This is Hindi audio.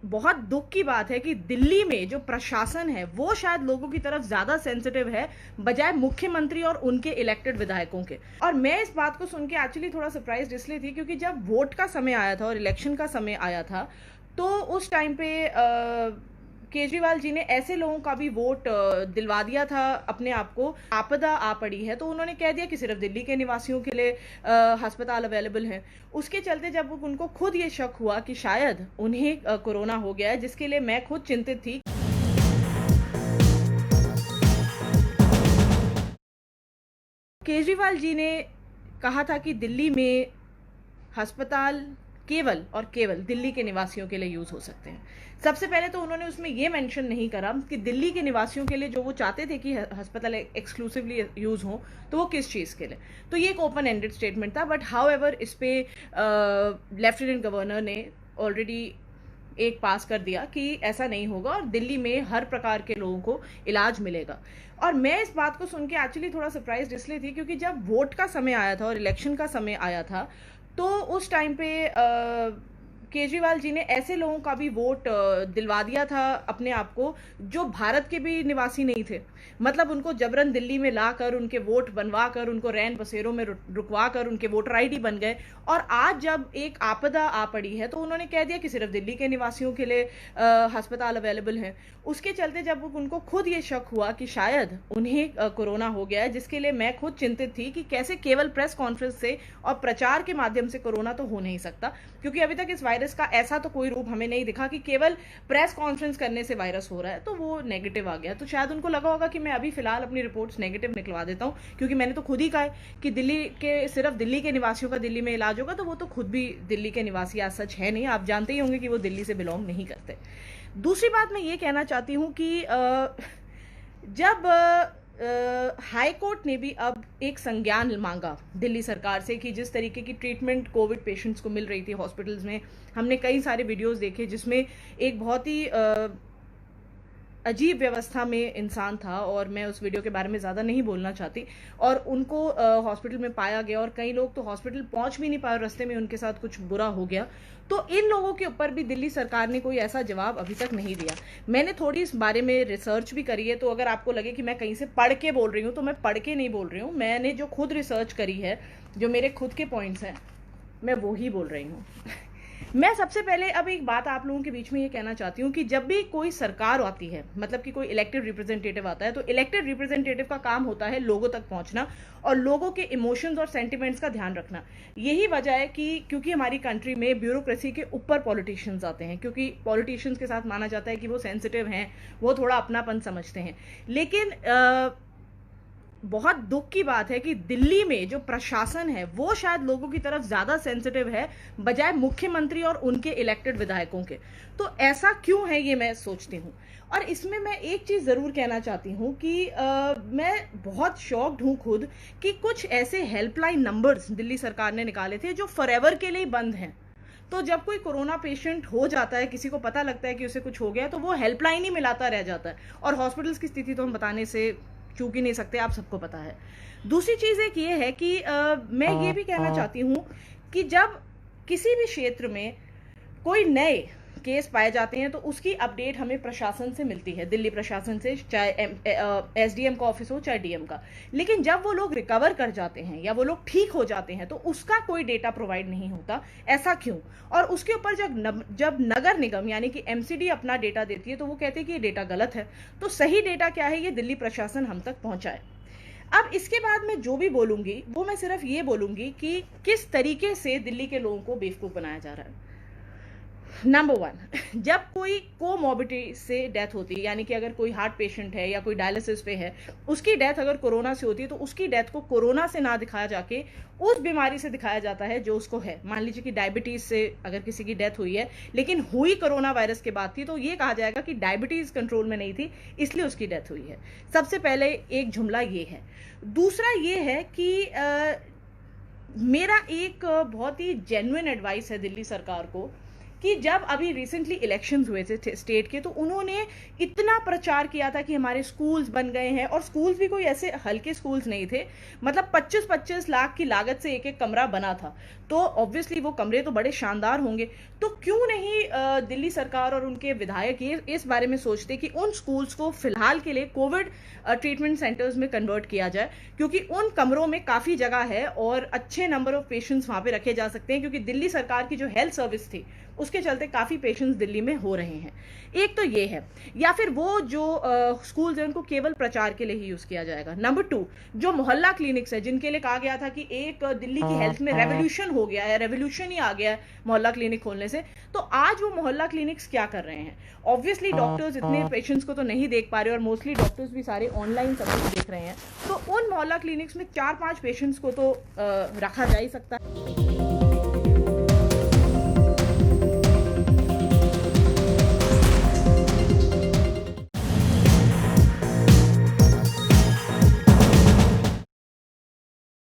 बहुत दुख की बात है कि दिल्ली में जो प्रशासन है वो शायद लोगों की तरफ ज्यादा सेंसिटिव है बजाय मुख्यमंत्री और उनके इलेक्टेड विधायकों के। और मैं इस बात को सुन के एक्चुअली थोड़ा सरप्राइज इसलिए थी क्योंकि जब वोट का समय आया था और इलेक्शन का समय आया था तो उस टाइम पे केजरीवाल जी ने ऐसे लोगों का भी वोट दिलवा दिया था अपने आप को। आपदा आ पड़ी है तो उन्होंने कह दिया कि सिर्फ दिल्ली के निवासियों के लिए अस्पताल अवेलेबल हैं। उसके चलते जब उनको खुद ये शक हुआ कि शायद उन्हें कोरोना हो गया है, जिसके लिए मैं खुद चिंतित थी। केजरीवाल जी ने कहा था कि दिल्ली में अस्पताल केवल और केवल दिल्ली के निवासियों के लिए यूज हो सकते हैं। सबसे पहले तो उन्होंने उसमें यह मेंशन नहीं करा कि दिल्ली के निवासियों के लिए जो वो चाहते थे कि अस्पताल एक्सक्लूसिवली यूज हो तो वो किस चीज के लिए। तो ये एक ओपन एंडेड स्टेटमेंट था, बट हाउएवर इस पे लेफ्टिनेंट गवर्नर ने ऑलरेडी एक पास कर दिया कि ऐसा नहीं होगा और दिल्ली में हर प्रकार के लोगों को इलाज मिलेगा। और मैं इस बात को सुन के एक्चुअली थोड़ा सरप्राइज इसलिए थी क्योंकि जब वोट का समय आया था और इलेक्शन का समय आया था तो उस टाइम पे केजरीवाल जी ने ऐसे लोगों का भी वोट दिलवा दिया था अपने आप को जो भारत के भी निवासी नहीं थे। मतलब उनको जबरन दिल्ली में लाकर उनके वोट बनवा कर उनको रैन बसेरों में रुकवा कर उनके वोटर आईडी बन गए। और आज जब एक आपदा आ पड़ी है तो उन्होंने कह दिया कि सिर्फ दिल्ली के निवासियों के लिए अस्पताल अवेलेबल हैं। उसके चलते जब उनको खुद ये शक हुआ कि शायद उन्हें कोरोना हो गया है, जिसके लिए मैं खुद चिंतित थी कि कैसे केवल प्रेस कॉन्फ्रेंस से और प्रचार के माध्यम से कोरोना तो हो नहीं सकता, क्योंकि अभी तक इस वायरस का ऐसा तो कोई रूप हमें नहीं दिखा कि केवल प्रेस कॉन्फ्रेंस करने से वायरस हो रहा है। तो वो नेगेटिव आ गया, तो शायद उनको लगा होगा कि मैं अभी फिलहाल अपनी रिपोर्ट्स नेगेटिव निकलवा देता हूँ, क्योंकि मैंने तो खुद ही कहा है कि दिल्ली के सिर्फ दिल्ली के निवासियों का दिल्ली में इलाज होगा। तो वो तो खुद भी दिल्ली के निवासी आज सच है नहीं, आप जानते ही होंगे कि वो दिल्ली से बिलोंग नहीं करते। दूसरी बात मैं ये कहना चाहती हूँ कि जब हाई कोर्ट ने भी अब एक संज्ञान मांगा दिल्ली सरकार से कि जिस तरीके की ट्रीटमेंट कोविड पेशेंट्स को मिल रही थी हॉस्पिटल्स में, हमने कई सारे वीडियोस देखे जिसमें एक बहुत ही अजीब व्यवस्था में इंसान था, और मैं उस वीडियो के बारे में ज़्यादा नहीं बोलना चाहती। और उनको हॉस्पिटल में पाया गया और कई लोग तो हॉस्पिटल पहुंच भी नहीं पाए, रास्ते में उनके साथ कुछ बुरा हो गया। तो इन लोगों के ऊपर भी दिल्ली सरकार ने कोई ऐसा जवाब अभी तक नहीं दिया। मैंने थोड़ी इस बारे में रिसर्च भी करी है, तो अगर आपको लगे कि मैं कहीं से पढ़ के बोल रही हूँ तो मैं पढ़ के नहीं बोल रही हूँ। मैंने जो खुद रिसर्च करी है, जो मेरे खुद के पॉइंट्स हैं, मैं वो ही बोल रही हूँ। मैं सबसे पहले अब एक बात आप लोगों के बीच में ये कहना चाहती हूँ कि जब भी कोई सरकार आती है, मतलब कि कोई इलेक्टेड रिप्रेजेंटेटिव आता है, तो इलेक्टेड रिप्रेजेंटेटिव का काम होता है लोगों तक पहुंचना और लोगों के इमोशंस और सेंटिमेंट्स का ध्यान रखना। यही वजह है कि क्योंकि हमारी कंट्री में ब्यूरोक्रेसी के ऊपर पॉलिटिशियंस आते हैं, क्योंकि पॉलिटिशियंस के साथ माना जाता है कि वो सेंसिटिव हैं, वो थोड़ा अपनापन समझते हैं। लेकिन बहुत दुख की बात है कि दिल्ली में जो प्रशासन है वो शायद लोगों की तरफ ज्यादा सेंसिटिव है बजाय मुख्यमंत्री और उनके इलेक्टेड विधायकों के। तो ऐसा क्यों है ये मैं सोचती हूँ। और इसमें मैं एक चीज जरूर कहना चाहती हूँ कि मैं बहुत शॉक्ड हूँ खुद कि कुछ ऐसे हेल्पलाइन नंबर्स दिल्ली सरकार ने निकाले थे जो फॉरएवर के लिए बंद हैं। तो जब कोई कोरोना पेशेंट हो जाता है, किसी को पता लगता है कि उसे कुछ हो गया, तो वो हेल्पलाइन ही मिलाता रह जाता है। और हॉस्पिटल्स की स्थिति तो हम बताने से चूक ही नहीं सकते, आप सबको पता है। दूसरी चीज एक ये है कि मैं ये भी कहना चाहती हूँ कि जब किसी भी क्षेत्र में कोई नए केस पाए जाते हैं तो उसकी अपडेट हमें प्रशासन से मिलती है, दिल्ली प्रशासन से, चाहे एसडीएम का ऑफिस हो चाहे डीएम का। लेकिन जब वो लोग रिकवर कर जाते हैं या वो लोग ठीक हो जाते हैं तो उसका कोई डेटा प्रोवाइड नहीं होता। ऐसा क्यों? और उसके ऊपर जब नगर निगम यानी कि एमसीडी अपना डेटा देती है तो वो कहते हैं कि ये डेटा गलत है। तो सही डेटा क्या है, ये दिल्ली प्रशासन हम तक पहुंचाए। अब इसके बाद मैं जो भी बोलूंगी वो मैं सिर्फ ये बोलूंगी कि किस तरीके से दिल्ली के लोगों को बेवकूफ बनाया जा रहा है। नंबर 1, जब कोई कोमॉर्बिडिटी से डेथ होती है, यानी कि अगर कोई हार्ट पेशेंट है या कोई डायलिसिस पे है, उसकी डेथ अगर कोरोना से होती है तो उसकी डेथ को कोरोना से ना दिखाया जाके उस बीमारी से दिखाया जाता है जो उसको है। मान लीजिए कि डायबिटीज से अगर किसी की डेथ हुई है लेकिन हुई कोरोना वायरस के बाद थी, तो ये कहा जाएगा कि डायबिटीज कंट्रोल में नहीं थी इसलिए उसकी डेथ हुई है। सबसे पहले एक जुमला ये है। दूसरा ये है कि मेरा एक बहुत ही जेन्युइन एडवाइस है दिल्ली सरकार को कि जब अभी रिसेंटली इलेक्शंस हुए थे स्टेट के, तो उन्होंने इतना प्रचार किया था कि हमारे स्कूल्स बन गए हैं, और स्कूल्स भी कोई ऐसे हल्के स्कूल्स नहीं थे, मतलब 25-25 लाख की लागत से एक एक कमरा बना था। तो ऑब्वियसली वो कमरे तो बड़े शानदार होंगे, तो क्यों नहीं दिल्ली सरकार और उनके विधायक ये इस बारे में सोचते कि उन स्कूल्स को फिलहाल के लिए कोविड ट्रीटमेंट सेंटर्स में कन्वर्ट किया जाए, क्योंकि उन कमरों में काफ़ी जगह है और अच्छे नंबर ऑफ पेशेंट्स वहाँ पे रखे जा सकते हैं, क्योंकि दिल्ली सरकार की जो हेल्थ सर्विस थी उसके चलते काफ़ी पेशेंट्स दिल्ली में हो रहे हैं। एक तो ये है, या फिर वो जो स्कूल्स हैं उनको केवल प्रचार के लिए ही यूज़ किया जाएगा। नंबर 2, जो मोहल्ला क्लिनिक्स है जिनके लिए कहा गया था कि एक दिल्ली की हेल्थ में रेवोल्यूशन हो गया है, रेवोल्यूशन ही आ गया है मोहल्ला क्लिनिक खोलने से, तो आज वो मोहल्ला क्लिनिक्स क्या कर रहे हैं? ऑब्वियसली डॉक्टर्स इतने पेशेंट्स को तो नहीं देख पा रहे, और मोस्टली डॉक्टर्स भी सारे ऑनलाइन सब कुछ देख रहे हैं, तो उन मोहल्ला क्लिनिक्स में 4-5 पेशेंट्स को तो रखा जा ही सकता है।